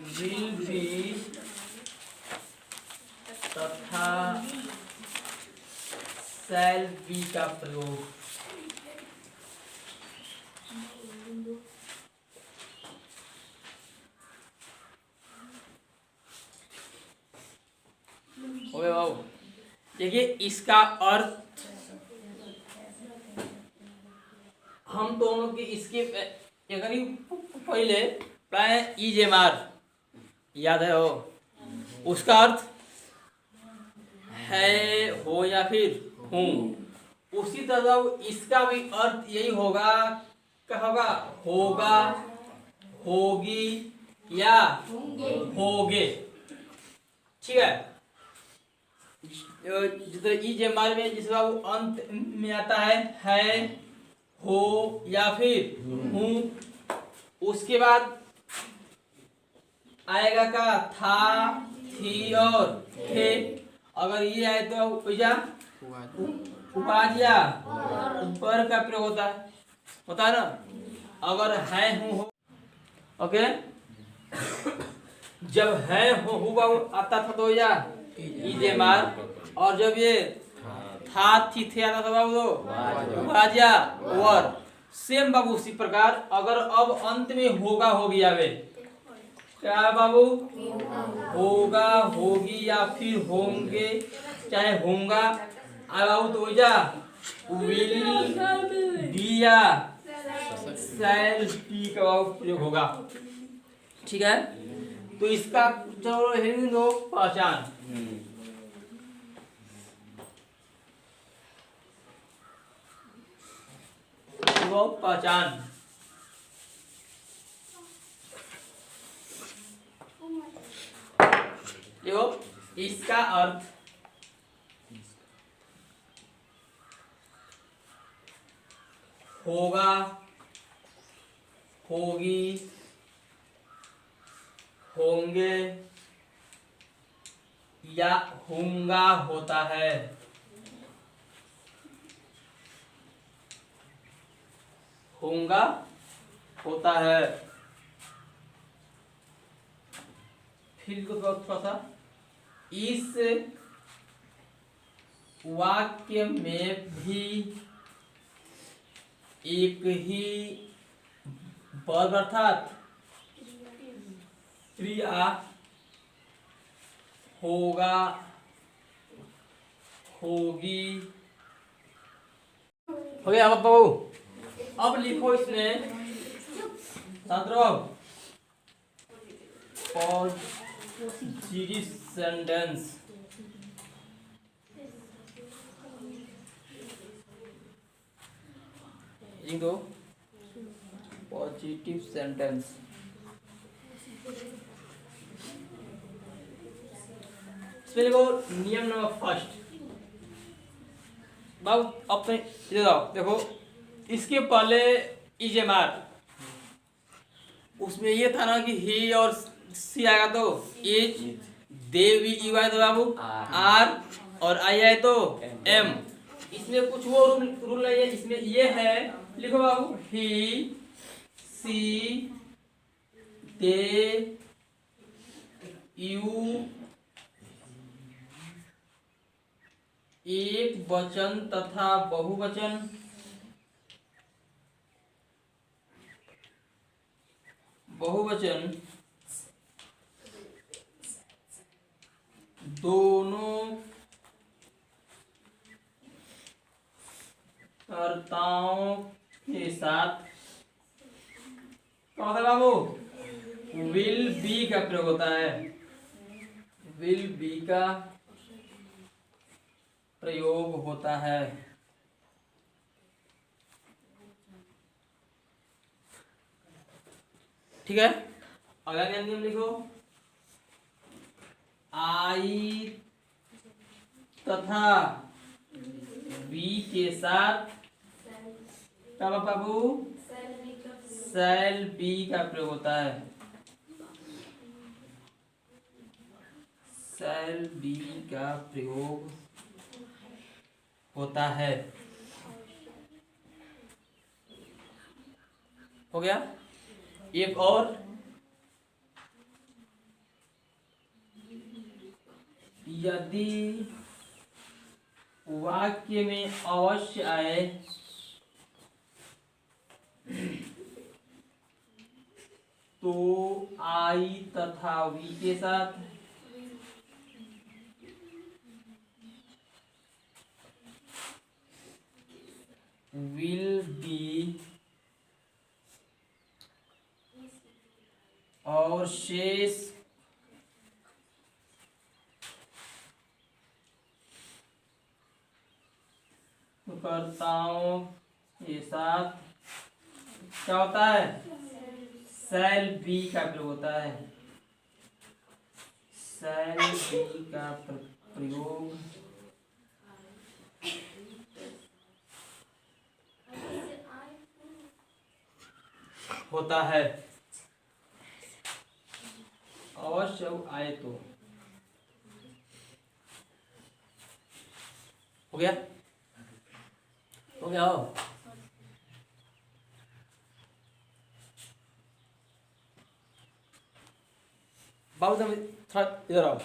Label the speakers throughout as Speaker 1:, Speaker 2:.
Speaker 1: Will be तथा shall be का प्रयोग ओए बाबू देखिए इसका अर्थ हम दोनों की इसके अगर पहले प्राय इजेमार याद है हो उसका अर्थ है हो या फिर हूँ। उसी तरह इसका भी अर्थ यही होगा, क्या होगा? होगा, होगी या होगे। ठीक है, जितना इजेमार में जिसका वो अंत में आता है हो या फिर हूँ। उसके बाद आएगा का था, थी और थे। अगर ये आए तो उपाधिया ऊपर का प्रयोग होता है ना। अगर है हूँ हो, ओके, जब है हुआ आता था तो या इजेमार, और जब ये था थी थे आता था बाबू तो उपाधिया और सेम बाबू। उसी प्रकार अगर अब अंत में होगा होगी आवे, क्या बाबू? होगा, होगी या फिर होंगे, चाहे होगा आ बाबू तो जा विल बी या शैल बी का बाबू प्रयोग होगा। ठीक है, तो इसका चलो हेडिंग दो पहचान। वो पहचान देखो इसका अर्थ होगा, होगी, होंगे या होंगा होता है। होंगा होता है। फिर को थोड़ा सा इस वाक्य में भी एक ही वर्ब अर्थात क्रिया होगा, होगी। हो गया बाबू? अब लिखो इसमें पॉजिटिव सेंटेंस। लिख दो पॉजिटिव सेंटेंस। इसमें लिखो नियम नंबर फर्स्ट। बाबू अपने देखो इसके पहले इजेमार, उसमें ये था ना कि ही और सी आएगा तो इज, देवी यू आए तो बाबू आर, और आई आए तो एम। इसमें कुछ वो रूल नहीं है। इसमें ये है, लिखो बाबू ही, सी, दे, यू, एक वचन तथा बहुवचन दोनों कर्ताओं के साथ क्या होता है बाबू? विल बी का प्रयोग होता है। विल बी का प्रयोग होता है। ठीक है, अगला नियम लिखो आई तथा बी के साथ क्या बाबू? शैल बी का प्रयोग होता है। शैल बी का प्रयोग होता है। हो गया। एक और यदि वाक्य में अवश्य आए तो आई तथा वी के साथ विल बी और शेष कर्ताओं के साथ क्या होता है, शैल बी का प्रयोग होता है। शैल बी का प्रयोग होता है अवश्य आए तो। हो गया हो गया हो। बाबू तुम थोड़ा इधर आओ।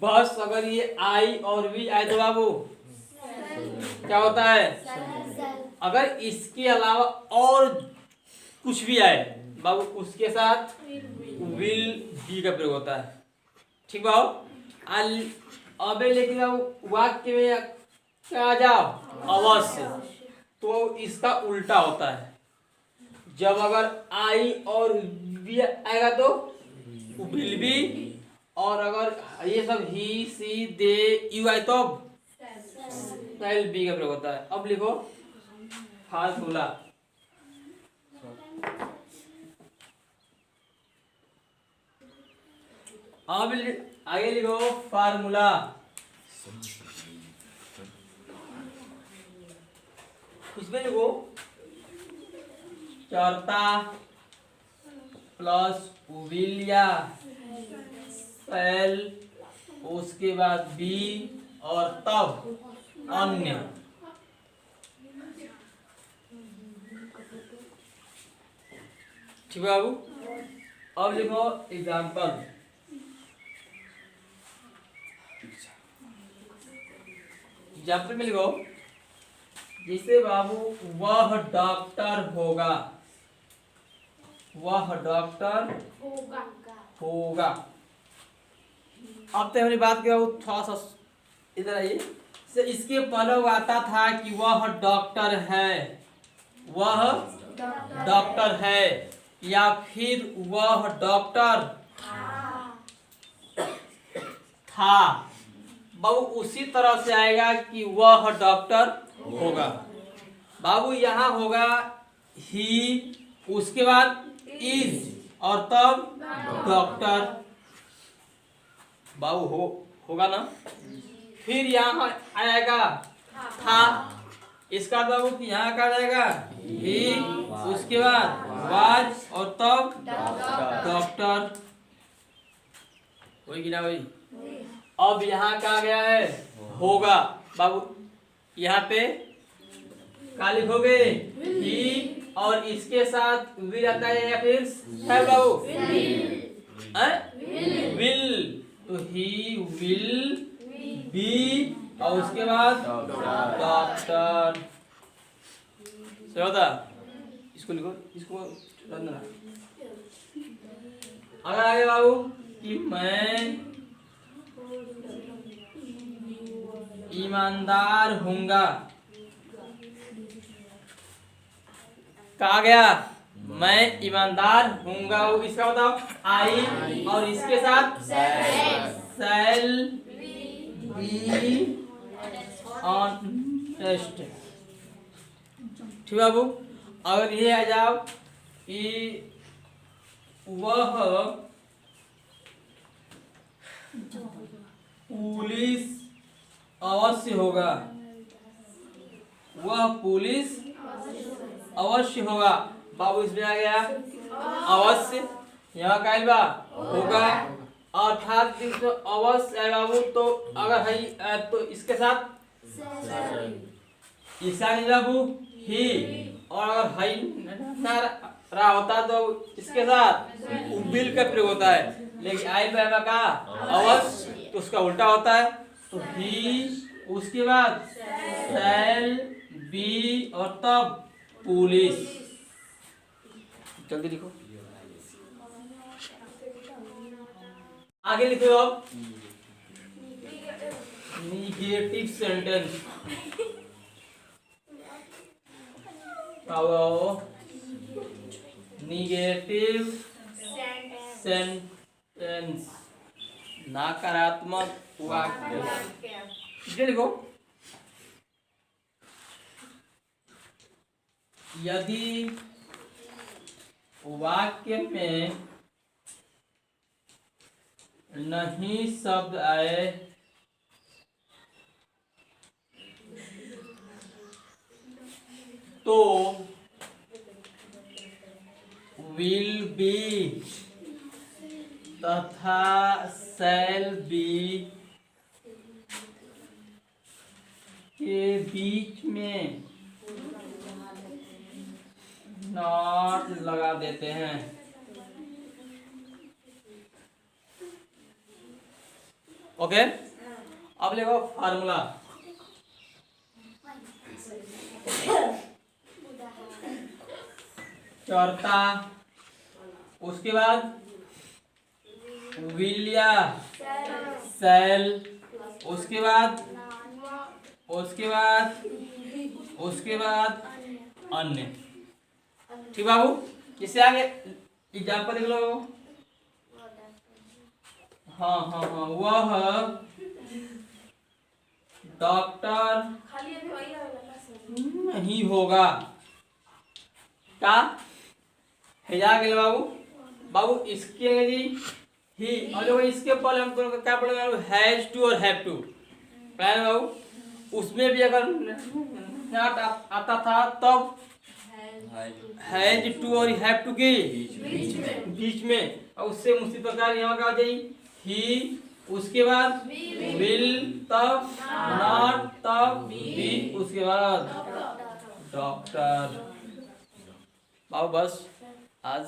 Speaker 1: बस अगर ये आई और वी आए तो बाबू क्या होता है, अगर इसके अलावा और कुछ भी आए बाबू उसके साथ विल बी का प्रयोग होता है। ठीक बाबू। अबे लेकिन बाबू वाक्य में क्या आ जाओ अवश्य, तो इसका उल्टा होता है। जब अगर आई और बी आएगा तो विल बी, और अगर ये सब ही सी दे यू आए तो शैल बी का प्रयोग होता है। अब लिखो फार्मूला। अब आगे लिखो फार्मूला। इसमें लिखो कर्ता प्लस विल या शैल, उसके बाद बी और तब अन्य। ठीक है बाबू। अब लिखो एग्जाम्पल। एग्जाम्पल में लिखो जिसे बाबू वह डॉक्टर होगा, वह डॉक्टर होगा। अब तो हमारी बात किया थोड़ा सा इधर आइए। इसके पहले आता था कि वह डॉक्टर है, वह डॉक्टर है, या फिर वह डॉक्टर था। बाबू उसी तरह से आएगा कि वह डॉक्टर होगा। बाबू यहाँ होगा ही, उसके बाद इज और तब डॉक्टर। बाबू होगा ना। फिर यहाँ आएगा था, इसका बाबू यहाँ का जाएगा ही, उसके बाद वाज और तब डॉक्टर। वही गिना वही। अब यहाँ का गया है होगा। बाबू यहाँ पे क्या लिखोगे ही, और इसके साथ विल आता है या फिर है बाबू विल, तो ही विल बी और उसके बाद डॉक्टर। सही होता। इसको लिखो, इसको रखना। अगर आगे बाबू कि मैं ईमानदार हूँगा, कहा गया मैं ईमानदार हूँगा। इसका बताओ आई और इसके साथ शैल बी ऑनेस्ट। ठीक बाबू। अगर ये आ जाओ कि वह पुलिस अवश्य होगा, वह पुलिस अवश्य होगा। बाबू इसमें आ गया अवश्य, यहाँ का होगा, अर्थात अवश्य है बाबू। तो अगर है तो इसके साथ इसका नहीं बाबू ही, और अगर है ना रहा होता तो इसके साथ विल का प्रयोग होता है। लेकिन आई बाबा का अवश्य तो उसका उल्टा होता है। तो ही, उसके बाद शैल बी और तब पुलिस। जल्दी लिखो, आगे लिखो अब निगेटिव सेंटेंस। आओ निगेटिव सेंटेंस, नकारात्मक वाक्य। ये लिखो, यदि वाक्य में नहीं शब्द आए तो विल बी तथा शैल बी के बीच में नॉट लगा देते हैं। ओके, अब लिखो फार्मूला। चौथा, उसके बाद विलिया सेल, उसके बाद अन्य। ठीक बाबू, इससे आगे एग्जाम्पल लिख लो। हाँ, वह डॉक्टर नहीं होगा। क्या है बाबू इसके जी ही, और इसके पहले हम दोनों का क्या पढ़ेगा, हैज टू और हैव टू। बाबू उसमें भी अगर नॉट आता था तब हैज टू और हैव टू के बीच में, और उससे उसी प्रकार यहाँ का आ जाए ही, उसके बाद विल, तब नॉट, तब बी, उसके बाद डॉक्टर। बाबू बस आज